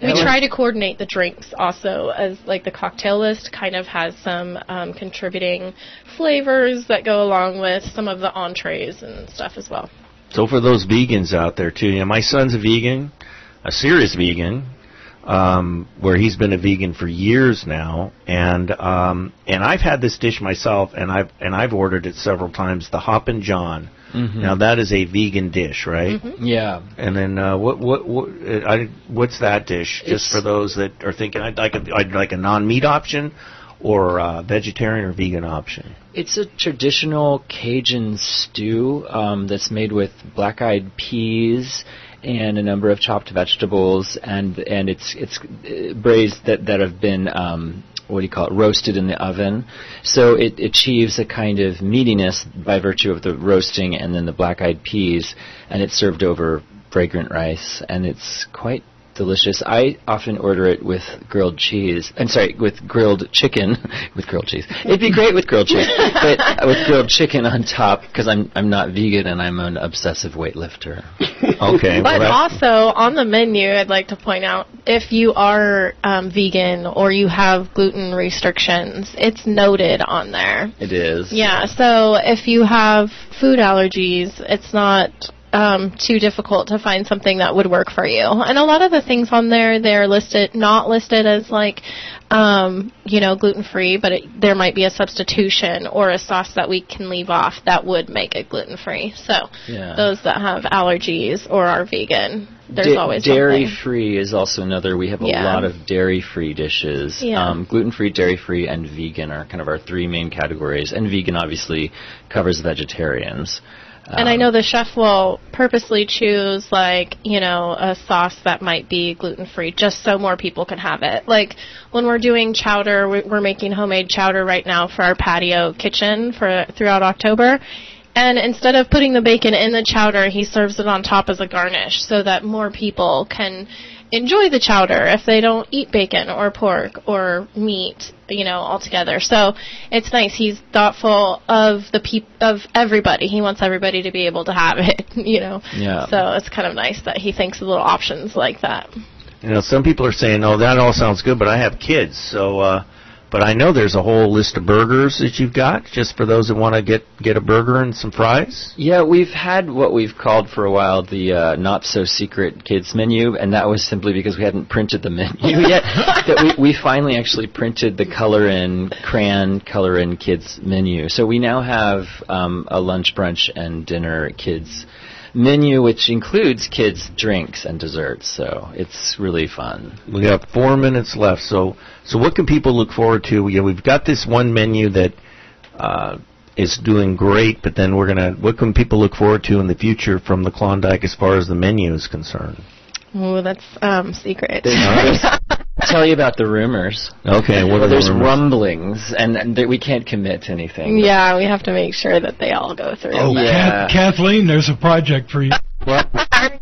We try to coordinate the drinks also, as like the cocktail list kind of has some contributing flavors that go along with some of the entrees and stuff as well. So for those vegans out there too, my son's a vegan, a serious vegan. Where he's been a vegan for years now, and I've had this dish myself, and I've ordered it several times. The Hoppin' John. Now that is a vegan dish, right? Yeah. And then what's that dish? Just for those that are thinking, I'd like a non-meat option, vegetarian or vegan option? It's a traditional Cajun stew that's made with black-eyed peas and a number of chopped vegetables, and it's braised that have been roasted in the oven. So it achieves a kind of meatiness by virtue of the roasting and then the black-eyed peas, and it's served over fragrant rice, and it's quite delicious. I often order it with grilled cheese. With grilled chicken, with grilled cheese. It'd be great with grilled cheese, but with grilled chicken on top, because I'm not vegan and I'm an obsessive weightlifter. Okay. But also on the menu, I'd like to point out, if you are vegan or you have gluten restrictions, it's noted on there. It is. Yeah. So if you have food allergies, it's not too difficult to find something that would work for you. And a lot of the things on there, they're not listed as gluten-free, but there might be a substitution or a sauce that we can leave off that would make it gluten-free. So those that have allergies or are vegan, there's always dairy-free is also another. We have a lot of dairy-free dishes. Yeah. Gluten-free, dairy-free, and vegan are kind of our three main categories. And vegan obviously covers vegetarians. And I know the chef will purposely choose, a sauce that might be gluten-free just so more people can have it. Like, when we're doing chowder, we're making homemade chowder right now for our patio kitchen throughout October. And instead of putting the bacon in the chowder, he serves it on top as a garnish so that more people can enjoy the chowder if they don't eat bacon or pork or meat, altogether. So it's nice. He's thoughtful of of everybody. He wants everybody to be able to have it, Yeah. So it's kind of nice that he thinks of little options like that. Some people are saying, "Oh, that all sounds good, but I have kids." So, but I know there's a whole list of burgers that you've got just for those that want to get a burger and some fries. Yeah, we've had what we've called for a while the not-so-secret kids menu, and that was simply because we hadn't printed the menu yet. That we finally actually printed the crayon color-in kids menu. So we now have a lunch, brunch, and dinner kids menu, which includes kids' drinks and desserts, so it's really fun. We got 4 minutes left, so what can people look forward to? We've got this one menu that is doing great, but then what can people look forward to in the future from the Klondike as far as the menu is concerned? Oh, that's secret. Tell you about the rumors. Okay, what are the rumors? There's rumblings, and we can't commit to anything. Yeah, we have to make sure that they all go through. Oh, yeah. Kathleen, there's a project for you.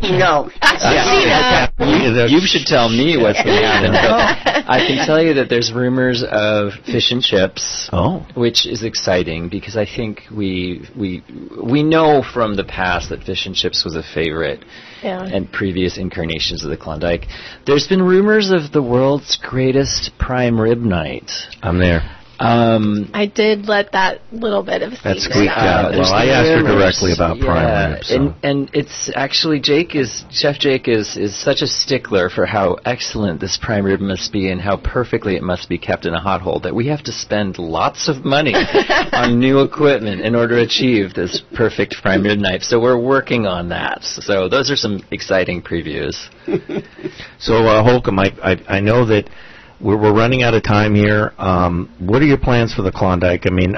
No. You should tell me what's going to happen. But I can tell you that there's rumors of fish and chips, which is exciting because I think we know from the past that fish and chips was a favorite. Yeah. And previous incarnations of the Klondike. There's been rumors of the world's greatest prime rib night. I'm there. I did let that little bit of that squeaked out. Well, I asked her directly about prime rib. So. And it's actually Chef Jake is such a stickler for how excellent this prime rib must be and how perfectly it must be kept in a hot hole that we have to spend lots of money on new equipment in order to achieve this perfect prime rib knife. So we're working on that. So those are some exciting previews. So Holcomb, I know that we're running out of time here. What are your plans for the Klondike? I mean,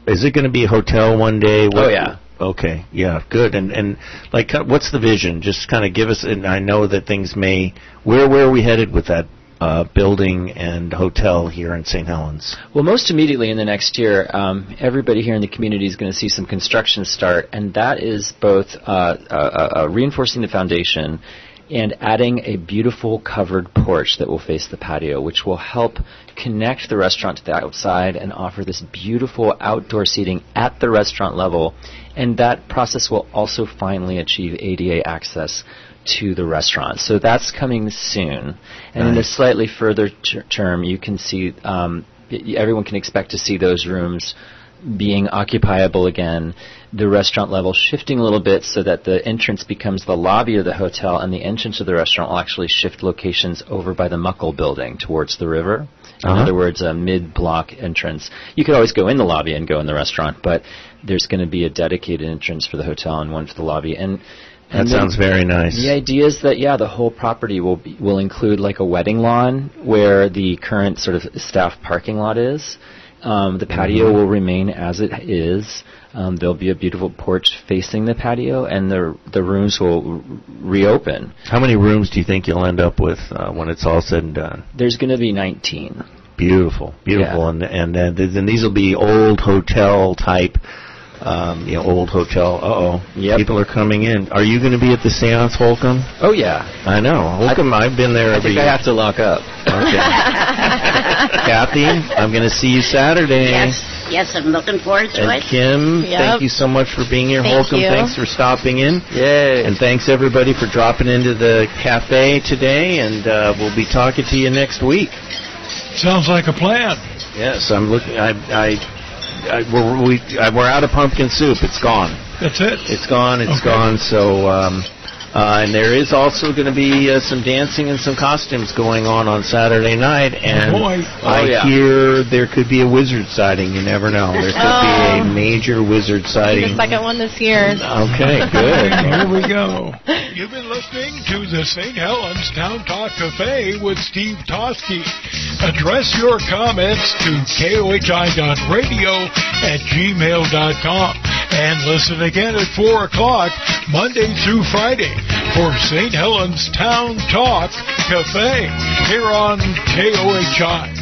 is it going to be a hotel one day? Yeah. Okay, yeah, good. And what's the vision? Just kind of give us, and I know that things may, where are we headed with that building and hotel here in St. Helens? Well, most immediately in the next year, everybody here in the community is going to see some construction start, and that is both reinforcing the foundation and adding a beautiful covered porch that will face the patio, which will help connect the restaurant to the outside and offer this beautiful outdoor seating at the restaurant level. And that process will also finally achieve ADA access to the restaurant. So that's coming soon. And in a slightly further term, you can see, everyone can expect to see those rooms being occupiable again, the restaurant level shifting a little bit so that the entrance becomes the lobby of the hotel and the entrance of the restaurant will actually shift locations over by the Muckle building towards the river. In other words, a mid-block entrance. You could always go in the lobby and go in the restaurant, but there's going to be a dedicated entrance for the hotel and one for the lobby. And That sounds very nice. The idea is that, the whole property will include like a wedding lawn where the current sort of staff parking lot is. The patio will remain as it is. There'll be a beautiful porch facing the patio, and the rooms will reopen. How many rooms do you think you'll end up with when it's all said and done? There's going to be 19. Beautiful. Yeah. And then these will be old hotel type. Old hotel. Yep. People are coming in. Are you going to be at the Seance, Holcomb? Oh, yeah. I know. Holcomb, I've been there every year. I have to lock up. Okay. Kathy, I'm going to see you Saturday. Yes, I'm looking forward to it. And Kim, thank you so much for being here. Holcomb, thanks for stopping in. Yay. And thanks, everybody, for dropping into the cafe today, and we'll be talking to you next week. Sounds like a plan. Yes, I'm looking. We're out of pumpkin soup. It's gone. That's it. It's gone. It's gone. So, and there is also going to be some dancing and some costumes going on Saturday night. And I hear there could be a wizard sighting. You never know. There could be a major wizard sighting. The second one this year. Okay, good. Here we go. You've been listening to the St. Helens Town Talk Cafe with Steve Toski. Address your comments to kohi.radio@gmail.com and listen again at 4 o'clock Monday through Friday for St. Helens Town Talk Cafe here on KOHI.